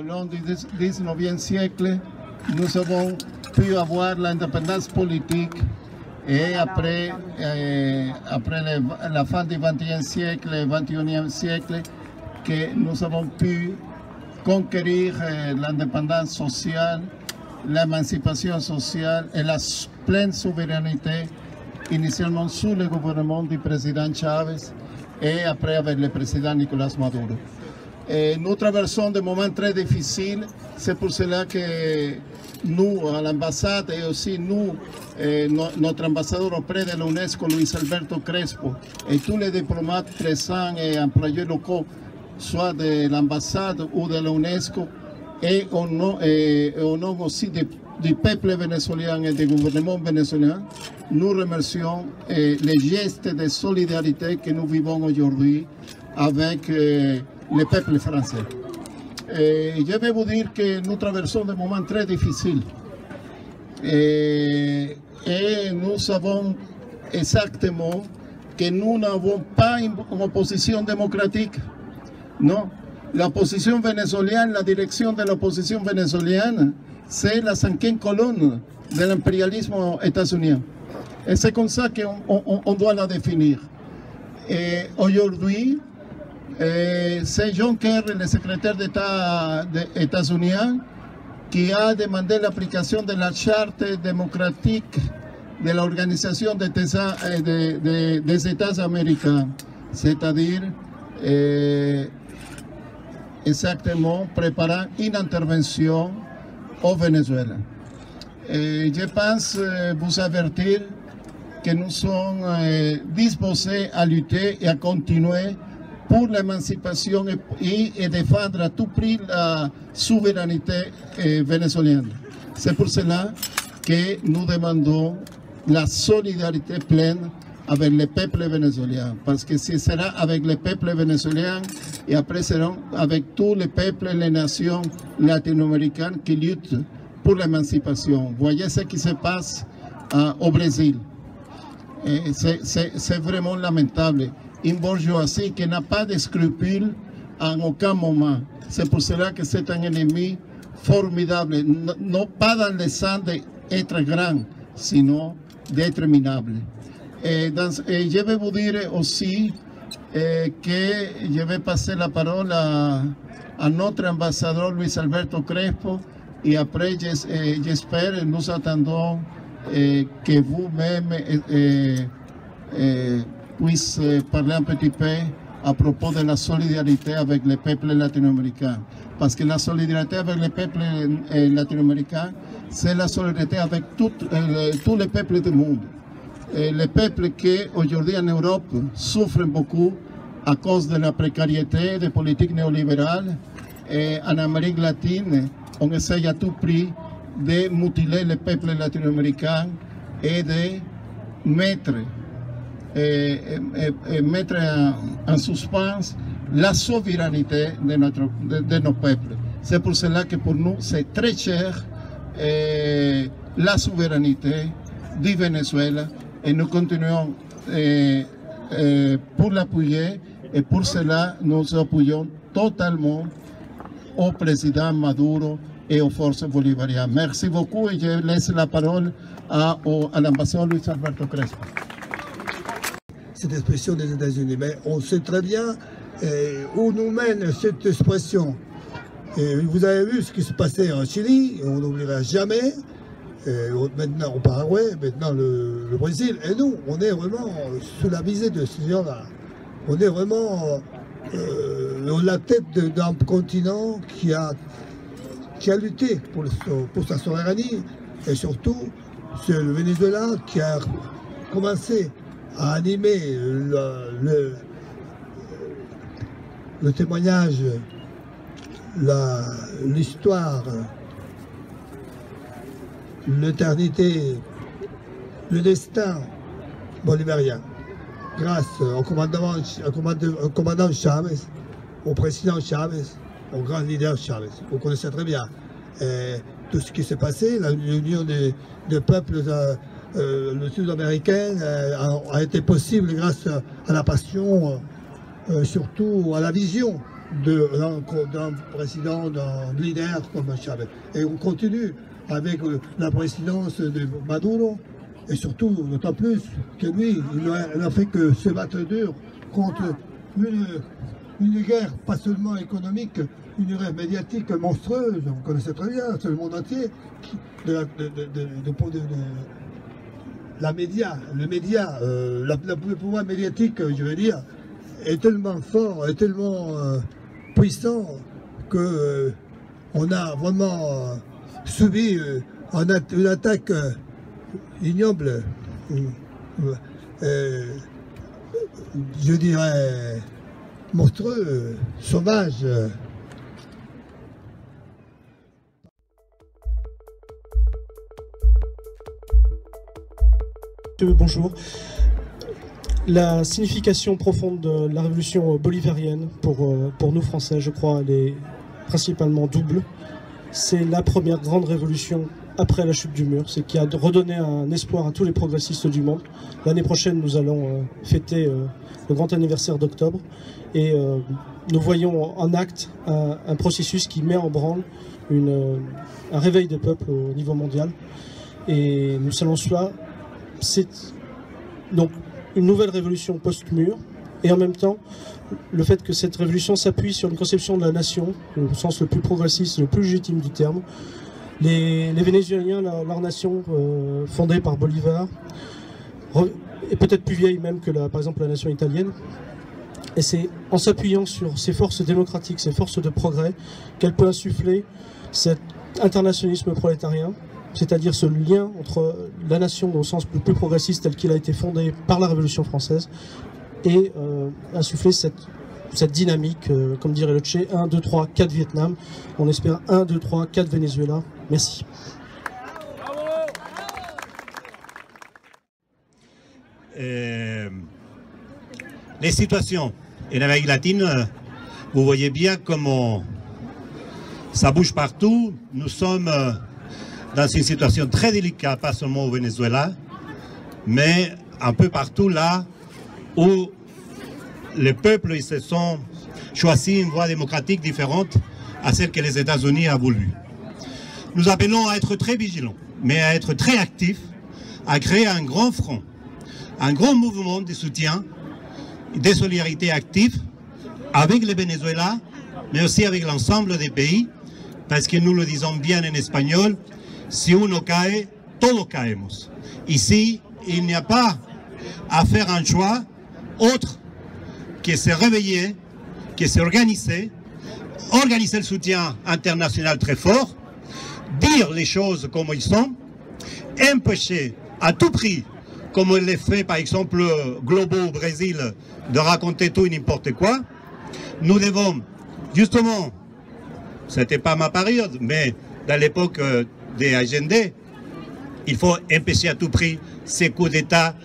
long du 19e siècle, nous avons pu avoir l'indépendance politique et après la fin du 20e siècle et 21e siècle, que nous avons pu conquérir l'indépendance sociale, l'émancipation sociale et la pleine souveraineté, initialement sous le gouvernement du président Chavez et après avec le président Nicolas Maduro. Et nous traversons des moments très difficiles, c'est pour cela que nous, à l'ambassade, et aussi nous, notre ambassadeur auprès de l'UNESCO, Luis Alberto Crespo, et tous les diplomates présents et employés locaux, soit de l'ambassade ou de l'UNESCO, et au nom aussi du peuple vénézuélien et du gouvernement vénézuélien, nous remercions les gestes de solidarité que nous vivons aujourd'hui avec le peuple français. Je vais vous dire que nous traversons des moments très difficiles et nous savons exactement que nous n'avons pas une opposition démocratique. Non, l'opposition vénézuélienne, la direction de l'opposition vénézuélienne, c'est la 5e colonne de l'impérialisme états-unien. Et c'est comme ça qu'on doit la définir. Et aujourd'hui, c'est John Kerry, le secrétaire d'État états-unien, qui a demandé l'application de la charte démocratique de l'Organisation des États américains, c'est-à-dire exactement préparant une intervention au Venezuela. Et je pense vous avertir que nous sommes disposés à lutter et à continuer pour l'émancipation et défendre à tout prix la souveraineté vénézuélienne. C'est pour cela que nous demandons la solidarité pleine avec le peuple vénézuélien, parce que ce sera avec le peuple vénézuélien et après seront avec tous les peuples et les nations latino-américaines qui luttent pour l'émancipation. Voyez ce qui se passe au Brésil. C'est vraiment lamentable. Une bourgeoisie qui n'a pas de scrupules en aucun moment. C'est pour cela que c'est un ennemi formidable, non pas dans le sens d'être grand, sinon d'être minable. Et je vais vous dire aussi que je vais passer la parole à notre ambassadeur Luis Alberto Crespo et après j'espère, nous attendons que vous-même puissiez parler un petit peu à propos de la solidarité avec les peuples latino-américains. Parce que la solidarité avec les peuples latino-américains, c'est la solidarité avec tous les peuples du monde. Les peuples qui aujourd'hui en Europe souffrent beaucoup à cause de la précarité des politiques néolibérales. Et en Amérique latine, on essaye à tout prix de mutiler les peuples latino-américains et de mettre en suspens la souveraineté de nos peuples. C'est pour cela que pour nous, c'est très cher la souveraineté du Venezuela et nous continuons pour l'appuyer et pour cela nous appuyons totalement au président Maduro et aux forces bolivariennes. Merci beaucoup et je laisse la parole à l'ambassadeur Luis Alberto Crespo. Cette expression des États-Unis, mais on sait très bien où nous mène cette expression. Et vous avez vu ce qui se passait en Chili, on n'oubliera jamais. Maintenant au Paraguay, maintenant le Brésil. Et nous, on est vraiment sous la visée de ces gens-là. On est vraiment la tête d'un continent qui a lutté pour sa souveraineté. Et surtout, c'est le Venezuela qui a commencé à animer le témoignage, l'histoire, l'éternité, le destin bolivarien, grâce au commandant Chavez, au président Chavez, au grand leader Chavez. Vous connaissez très bien tout ce qui s'est passé, l'union des peuples sud-américains a été possible grâce à la passion, surtout à la vision d'un président, d'un leader comme Chavez. Et on continue avec la présidence de Maduro, et surtout, d'autant plus que lui, il n'a fait que se battre dur contre une guerre, pas seulement économique, une guerre médiatique monstrueuse, vous connaissez très bien, c'est le monde entier, le pouvoir médiatique, je veux dire, est tellement fort, est tellement puissant que on a vraiment subi une attaque ignoble, je dirais monstrueux, sauvage. Bonjour. La signification profonde de la révolution bolivarienne pour nous Français, je crois, elle est principalement double. C'est la première grande révolution après la chute du mur, c'est qui a redonné un espoir à tous les progressistes du monde. L'année prochaine, nous allons fêter le grand anniversaire d'octobre et nous voyons en acte un processus qui met en branle un réveil des peuples au niveau mondial. Et nous savons cela, c'est donc une nouvelle révolution post-mur, et en même temps le fait que cette révolution s'appuie sur une conception de la nation, au sens le plus progressiste, le plus légitime du terme. Les Vénézuéliens, leur nation fondée par Bolivar, est peut-être plus vieille même que par exemple la nation italienne, et c'est en s'appuyant sur ces forces démocratiques, ces forces de progrès, qu'elle peut insuffler cet internationalisme prolétarien, c'est-à-dire ce lien entre la nation au sens le plus progressiste tel qu'il a été fondé par la Révolution française et insuffler cette dynamique, comme dirait le Tché, 1, 2, 3, 4 Vietnam. On espère 1, 2, 3, 4 Venezuela. Merci. Les situations en Amérique latine, vous voyez bien comment ça bouge partout. Nous sommes dans une situation très délicate, pas seulement au Venezuela, mais un peu partout là où les peuples ils se sont choisis une voie démocratique différente à celle que les États-Unis ont voulu. Nous appelons à être très vigilants, mais à être très actifs, à créer un grand front, un grand mouvement de soutien, de solidarité active avec le Venezuela, mais aussi avec l'ensemble des pays, parce que nous le disons bien en espagnol, si uno cae, todos caemos. Ici, il n'y a pas à faire un choix autre que se réveiller, que s'organiser, organiser le soutien international très fort, dire les choses comme ils sont, empêcher à tout prix, comme il le fait par exemple Globo au Brésil, de raconter tout et n'importe quoi. Nous devons, justement, c'était pas ma période, mais dans l'époque des Allende, il faut empêcher à tout prix ces coups d'État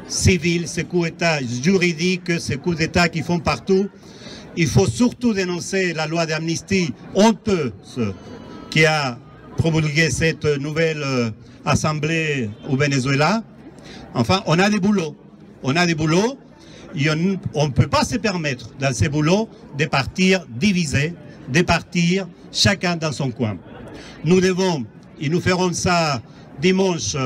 civils, ces coups d'État juridiques, ces coups d'État qui font partout. Il faut surtout dénoncer la loi d'amnistie honteuse qui a promulgué cette nouvelle assemblée au Venezuela. Enfin, on a des boulots. On a des boulots et on ne peut pas se permettre dans ces boulots de partir divisés, de partir chacun dans son coin. Nous devons, et nous ferons ça dimanche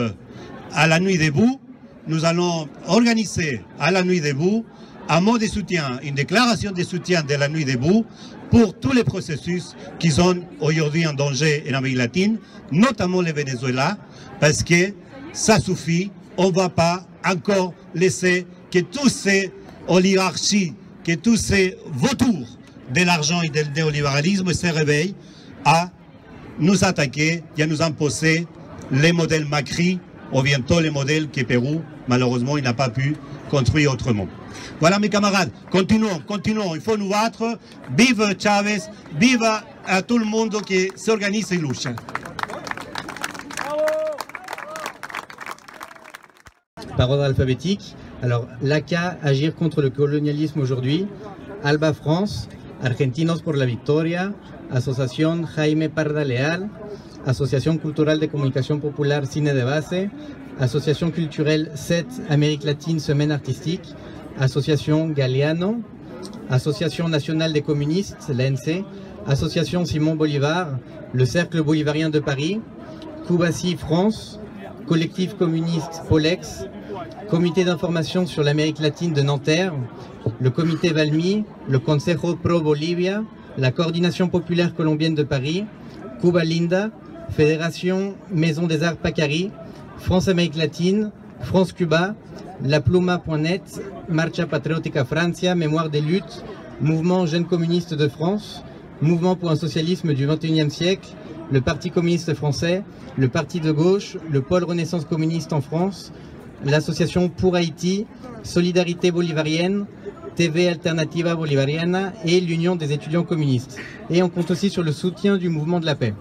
à la Nuit debout, nous allons organiser à la Nuit debout un mot de soutien, une déclaration de soutien de la Nuit debout pour tous les processus qui sont aujourd'hui en danger en Amérique latine, notamment le Venezuela, parce que ça suffit, on ne va pas encore laisser que tous ces oligarchies, que tous ces vautours de l'argent et du néolibéralisme se réveillent à nous attaquer et à nous imposer les modèles Macri ou bientôt les modèles que Pérou, malheureusement, il n'a pas pu construire autrement. Voilà mes camarades, continuons, continuons, il faut nous battre. Vive Chavez, vive à tout le monde qui s'organise et lutte. Par ordre alphabétique, alors l'ACA, Agir contre le colonialisme aujourd'hui, Alba France, Argentinos por la Victoria, Asociación Jaime Parda Leal, Asociación Cultural de Comunicación Popular Cine de Base, Asociación Culturelle 7 Amérique Latine Semaine Artistique, Asociación Galeano, Association nationale des communistes, l'ANC, Association Simon Bolivar, le Cercle Bolivarien de Paris, Cubaci France, Collectif communiste Polex, Comité d'information sur l'Amérique latine de Nanterre, le Comité Valmy, le Consejo Pro Bolivia, la Coordination populaire colombienne de Paris, Cuba Linda, Fédération Maison des Arts Pacari, France Amérique latine, France Cuba, La Pluma.net, Marcha Patriótica Francia, Mémoire des luttes, Mouvement Jeunes communistes de France, Mouvement pour un socialisme du XXIe siècle, le Parti communiste français, le Parti de gauche, le Pôle Renaissance communiste en France, l'Association pour Haïti, Solidarité bolivarienne, TV Alternativa Bolivariana et l'Union des étudiants communistes. Et on compte aussi sur le soutien du mouvement de la paix.